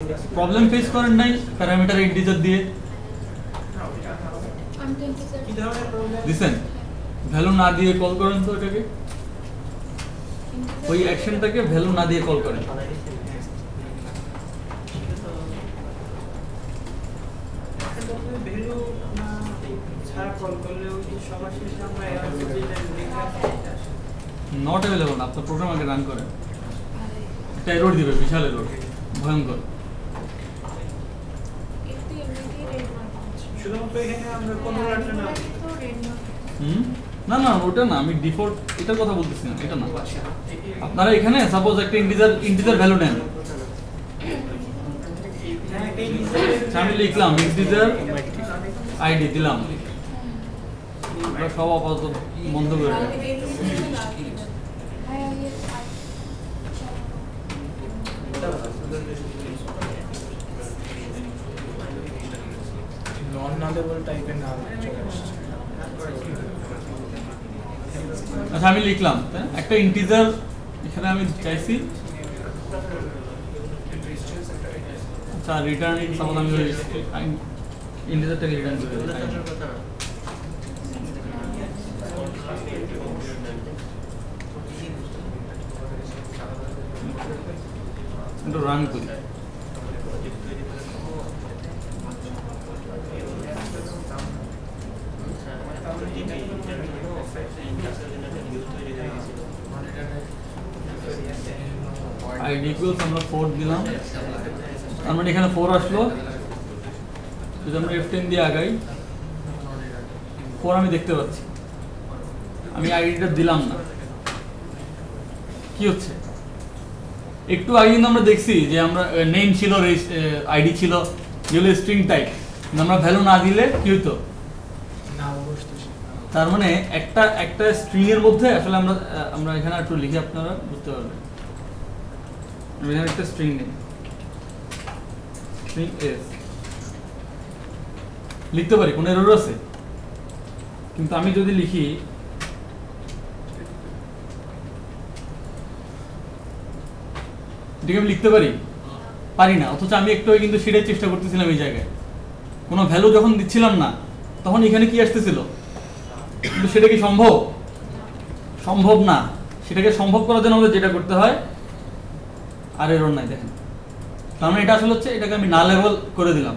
Problem face করেন নাই parameter integer দিয়ে দিছেন ভ্যালু না দিয়ে কল করেন তো এটাকে ওই অ্যাকশনটাকে ভ্যালু না দিয়ে কল করেন নট অ্যাভেলেবল না আপনার প্রোগ্রাম আগে রান করেন একটা এরর দিবে বিশাল এরর ভয়ঙ্কর না না ওটা না আমি ডিফল্ট এটার কথা বলতেছি না এটা না আপনারা এখানে সাপোজ একটা ইন্টিজার ভ্যালু নেন আমি লিখলাম ইন্টিজার আইডি দিলাম আমরা সব আপাতত বন্ধ করে নন নালেবল টাইপের নাম চলে আসছে। আচ্ছা আমি লিখলাম একটা ইন্টিজার এখানে আমি চাইছি আচ্ছা রিটার্নিং সাপোজ আমি ইন্টিজারটাকে রিটার্ন করে দিই একটু রান করি আইডি ইকুয়ালস আমরা 4 দিলাম তার মানে এখানে 4 আসলো যদি আমরা F10 দিয়ে আগাই 4 আমি দেখতে পাচ্ছি আমি আইডিটা দিলাম না কি হচ্ছে একটু আগে কিন্তু আমরা দেখছি যে আমরা নেম ছিল আইডি ছিল যেগুলো স্ট্রিং টাইপ আমরা ভ্যালু না দিলে কি হতো তার মানে একটা একটা স্ট্রিং এর মধ্যে আসলে আমরা এখানে একটু লিখে আপনারা বুঝতে পারবেন এখানে একটা স্ট্রিং নেই স্ট্রিং এস লিখতে পারি কোন এরর আছে কিন্তু আমি যদি লিখি এটাকে আমি লিখতে পারি না অথচ আমি একটু কিন্তু সেটাই চেষ্টা করতেছিলাম এই জায়গায় কোনো ভ্যালু যখন দিচ্ছিলাম না তখন এখানে কি আসতেছিল কিন্তু সেটা কি সম্ভব না সেটাকে সম্ভব করার জন্য আমাদের যেটা করতে হয় আর এরর নাই দেখেন তার মানে এটা আসলে হচ্ছে এটাকে আমি নালেবল করে দিলাম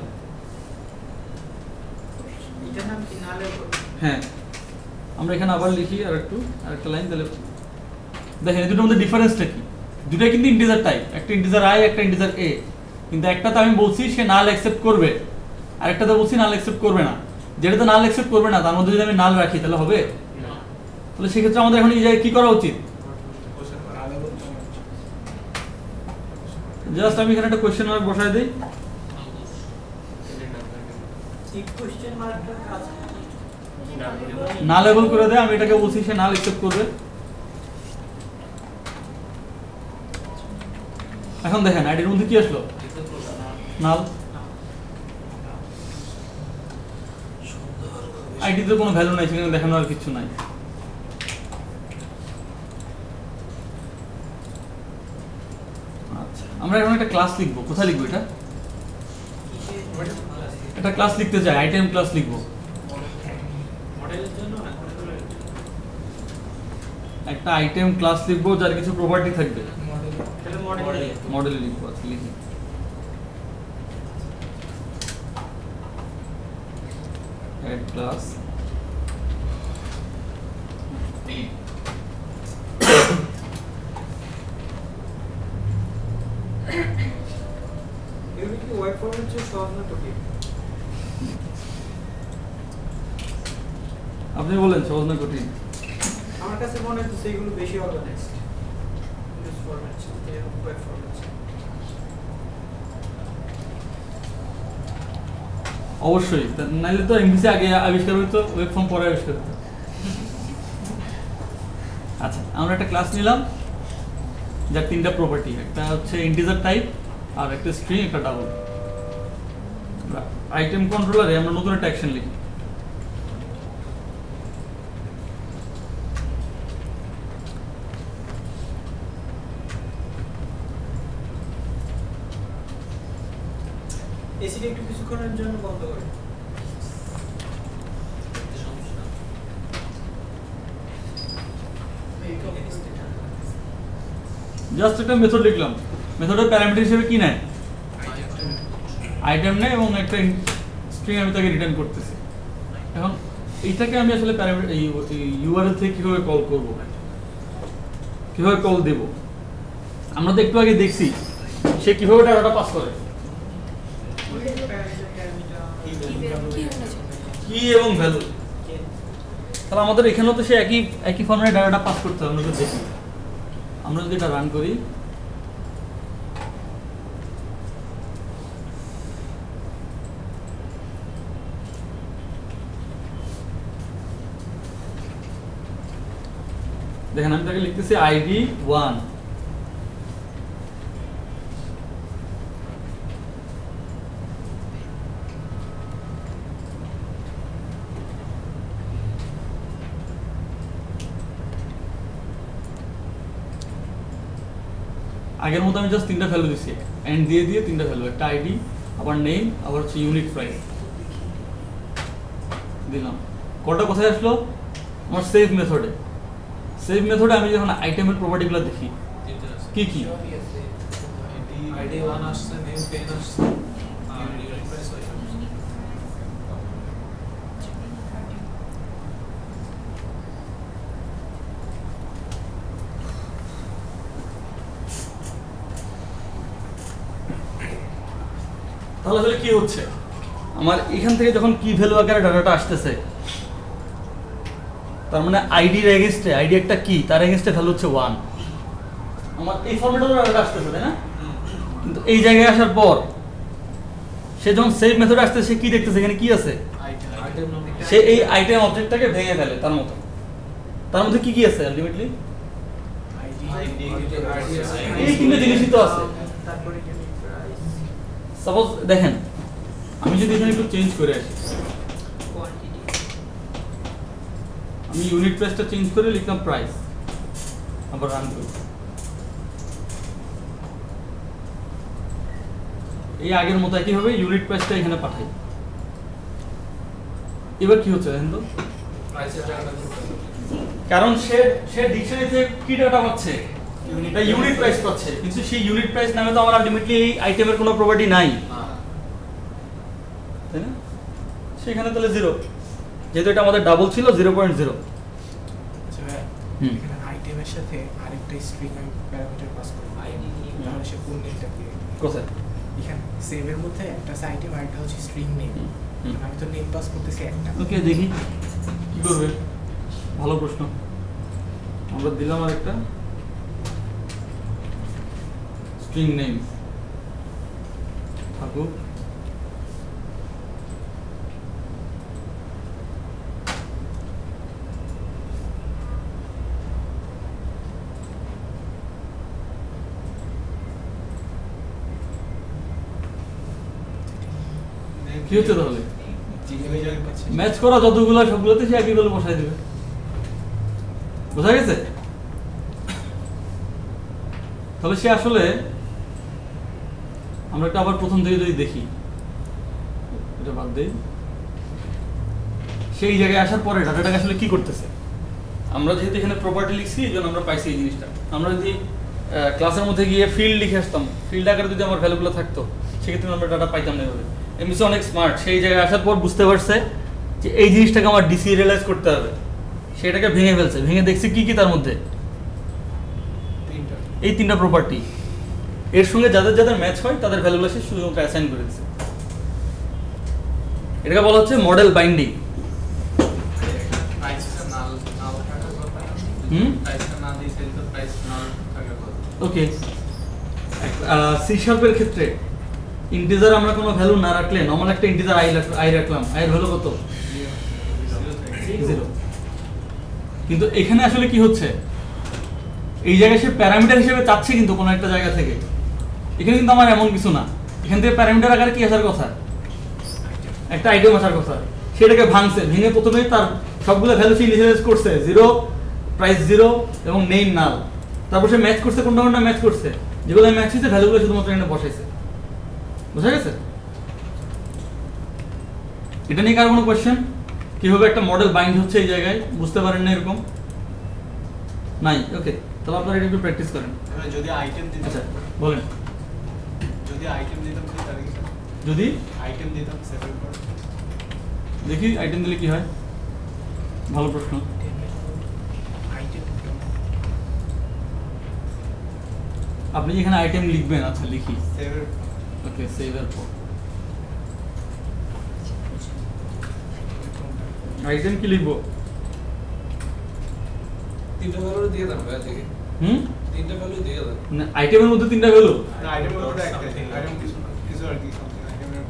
হ্যাঁ আমরা এখানে আবার লিখি আরেকটা লাইন তাহলে দেখেন এই দুটোর মধ্যে ডিফারেন্সটা কি দুটোই কিন্তু ইন্টিজার টাইপ একটা ইন্টিজার আই একটা ইন্টিজার এ কিন্তু একটাতে আমি বলছি সে নাল অ্যাকসেপ্ট করবে আরেকটাতে বলছি নাল অ্যাকসেপ্ট করবে না যেটাতে নাল অ্যাকসেপ্ট করবে না তার মধ্যে যদি আমি নাল রাখি তাহলে হবে তাহলে সেক্ষেত্রে আমাদের এখন এই জায়গায় কি করা উচিত জাস্ট আমি এখানে একটা কোশ্চেন মার্ক বসায় দেই না লেবেল করে দেয় আমি এটাকে বলছি সে নাল অ্যাকসেপ্ট করবে এখন দেখেন আইডির মধ্যে কি আসলো নাল আইডিতে কোনো ভ্যালু নাই সেখানে দেখানো আর কিছু নাই আচ্ছা আমরা এখন একটা ক্লাস লিখবো কোথায় লিখবো এটা ক্লাস লিখতে চাই আইটেম ক্লাস লিখবো একটা আইটেম ক্লাস লিখবো যার কিছু প্রপার্টি থাকবে মডেল লিখবো আচ্ছা লিখি add class আপনি বলেন সহজ না কঠিন আমার কাছে মনে হচ্ছে এগুলো বেশি organised use format web format অবশ্যই নাইলে তো এমভিসি আগে আবিষ্কার হইতো ওয়েব ফর্ম পরে আবিষ্কার হতো আচ্ছা আমরা একটা ক্লাস নিলাম যার তিনটা প্রপার্টি একটা হচ্ছে ইন্টিজার টাইপ আর একটা স্ট্রিং একটা ডাবল আইটেম কন্ট্রোলারে আমরা নতুন একটা অ্যাকশন লিখি এসিটা একটু কিছুক্ষণের জন্য বন্ধ করে। জাস্ট একটা মেথড লিখলাম, মেথডের প্যারামিটার হিসেবে কি নেয়, আইটেম নেয় এবং একটা স্ট্রিং আমি তাকে রিটার্ন করতেছি। এখন এইটাকে আমি আসলে প্যারামিটার এই ইউআরএল থেকে কিভাবে কল করব, কিভাবে কল দেব, আমরা তো একটু আগে দেখছি সে কিভাবে ডাটাটা পাস করে, কি এবং ভ্যালু। তাহলে আমাদের এখানেও তো সে একই ফর্মেটে ডাটাটা পাস করতে হবে। আমরা তো দেখি, আমরা যদি এটা রান করি, দেখেন আমি তাকে লিখতেছি আইডি 1, আগের মতো আমি জাস্ট 3টা ভ্যালু দিচ্ছি, এন্ড দিয়ে দিয়ে 3টা ভ্যালু, একটা আইডি, আবার নেম, আবার হচ্ছে ইউনিট প্রাইস দিলাম। কটা কোথায় আসলো, আমার সেভ মেথডে। সেভ মেথডে আমি যখন আইটেমের প্রপার্টিগুলো দেখি কি কি, আইডি 1 আসছে, নেম 10 আসছে, ইউনিট প্রাইস আসছে। তাহলে আসলে কি হচ্ছে, আমার এখান থেকে যখন কি ভ্যালু আকারে ডাটাটা আসতেছে, তার মানে আইডির এগেইনস্টে, আইডি একটা কি, তার এগেইনস্টে ভ্যালু হচ্ছে 1। আমার এই ফরম্যাটে ডাটাটা আসতেছে, তাই না? কিন্তু এই জায়গায় আসার পর সে যখন সেভ মেথডে আসতেছে, সে কি দেখতেছে, এখানে কি আছে, আইটেম নাম সে এই আইটেম অবজেক্টটাকে ভেঙে ফেলে তার মতো। তার মধ্যে কি কি আছে আলটিমেটলি, আইডি এই তিনটে জিনিসই তো আছে। তারপরে ইউনিট প্রাইস, সাপোজ দেখেন আমি যদি এখানে একটু চেঞ্জ করে আসি, কোয়ান্টিটি, আমি ইউনিট প্রাইসটা চেঞ্জ করে লিখলাম প্রাইস, আবার রান করি, এই আগের মতো একইভাবে ইউনিট প্রাইসটা এখানে পাঠাই। এবার কি হচ্ছে দেখেন তো, প্রাইসের জায়গাটা করতে হবে। কারণ সে ডিকশনারিতে কি ডাটা পাচ্ছে, ইউনিট প্রাইস পাচ্ছে, কিন্তু সেই ইউনিট প্রাইস নামে তো আমার আলটিমেটলি এই আইটেমের কোনো প্রপার্টি নাই, তাই না? সেখানে তাহলে 0, যেহেতু এটা আমাদের ডাবল ছিল 0.0। আচ্ছা ভাই, হুম। এখানে আইটেমের সাথে আরেকটা স্ট্রিং আমি প্যারামিটার পাস করব, আইডি নিয়ে, তাহলে সে কোন নেমটা দিয়ে, কোথায়, এখানে সেভের মধ্যে একটা আইটেম আর একটা হচ্ছে স্ট্রিং নেম, হুম। আমি তো নেম পাস করতেছি একটা। ওকে দেখি কি করবে, ভালো প্রশ্ন। আমরা দিলাম আরেকটা স্ট্রিং নেম থাকুক, কি হচ্ছে তাহলে, ম্যাচ করা যতগুলো সবগুলোতে সে একই ভ্যালু বসাই দেবে, বোঝা গেছে? তাহলে সে আসলে, আমরা একটা আবার প্রথম থেকে যদি দেখি, এটা বাদ দেই, সেই জায়গায় আসার পরে ডাটাটাকে আসলে কি করতেছে, আমরা যেহেতু এখানে প্রপার্টি লিখছি এই জন্য আমরা পাইছি এই জিনিসটা। আমরা যদি ক্লাসের মধ্যে গিয়ে ফিল্ড লিখে আসতাম, ফিল্ড আকারে যদি আমার ভ্যালুগুলো থাকতো, সেক্ষেত্রে আমরা ডাটা পাইতাম না এভাবে। এমনিসে অনেক স্মার্ট, সেই জায়গায় আসার পর বুঝতে পারছে যে এই জিনিসটাকে আমার ডিসিরিয়ালাইজ করতে হবে, সেটাকে ভেঙে ফেলছে, ভেঙে দেখছে কি কি তার মধ্যে, এই 3টা প্রপার্টি, এর সঙ্গে যাদের যাদের ম্যাচ হয় তাদের ভ্যালুগুলো সে শুধুমাত্র অ্যাসাইন করে দিচ্ছে। এটাকে বলা হচ্ছে মডেল বাইন্ডিং। ওকে, সি শার্পের ক্ষেত্রে ইন্টিজার আমরা কোনো ভ্যালু না রাখলে, নরমাল একটা ইন্টিজার আই রাখলাম, আই এর ভ্যালু কত, 0। কিন্তু এখানে আসলে কি হচ্ছে, এই জায়গায় সে প্যারামিটার হিসেবে চাচ্ছে কিন্তু কোনো একটা জায়গা থেকে, এখানে কিন্তু আমার এমন কিছু না, এখান থেকে প্যারামিটার আকারে কি আসার কথা, একটা আইটেম আসার কথা, সেটাকে ভাঙছে, ভেঙে প্রথমে তার সবগুলো ভ্যালু সে ইনিশিয়ালাইজ করছে, 0, প্রাইস 0 এবং নেম নাল, তারপর সে ম্যাচ করছে, কোনটা কোনটা ম্যাচ করছে, যেগুলো ম্যাচ হয়েছে ভ্যালুগুলো শুধুমাত্র এখানে বসাইছে। বুঝা গেছে? এটা নিয়ে কার কোনো কোয়েশ্চেন? কিভাবে একটা মডেল বাইন্ড হচ্ছে এই জায়গায় বুঝতে পারেন না এরকম? নাই, ওকে, তাহলে আপনারা এটা একটু প্র্যাকটিস করেন। যদি আইটেম দিতাম, আচ্ছা বলেন। যদি আইটেম দিতাম তাহলে কি? যদি আইটেম দিতাম সেভেন পর দেখি আইটেম দিলে কি হয়। ভালো প্রশ্ন। আইটেম আপনি এখানে আইটেম লিখবেন, আচ্ছা লিখি, সেভেন ওকে, সেভের পর আইটেম কি লিখবো? তিনটা ভ্যালু দিয়ে দেন ভাই থেকে। তিনটা ভ্যালু দিয়ে দেন। না, আইটেমের মধ্যে তিনটা ভ্যালু, না আইটেমের মধ্যে একটা আইটেম কিছু কিছু আর কি something আইটেমের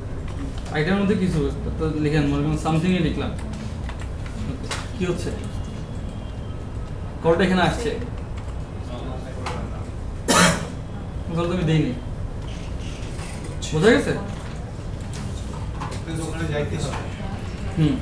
আইটেমের মধ্যে কিছু তো লিখেন, মনে করেন সামথিং এ লিখলাম। Okay, কি হচ্ছে? কলটা এখানে আসছে, কল তো আমি দেইনি, বোঝা গেছে? ওখানে যাইতে হবে। হুম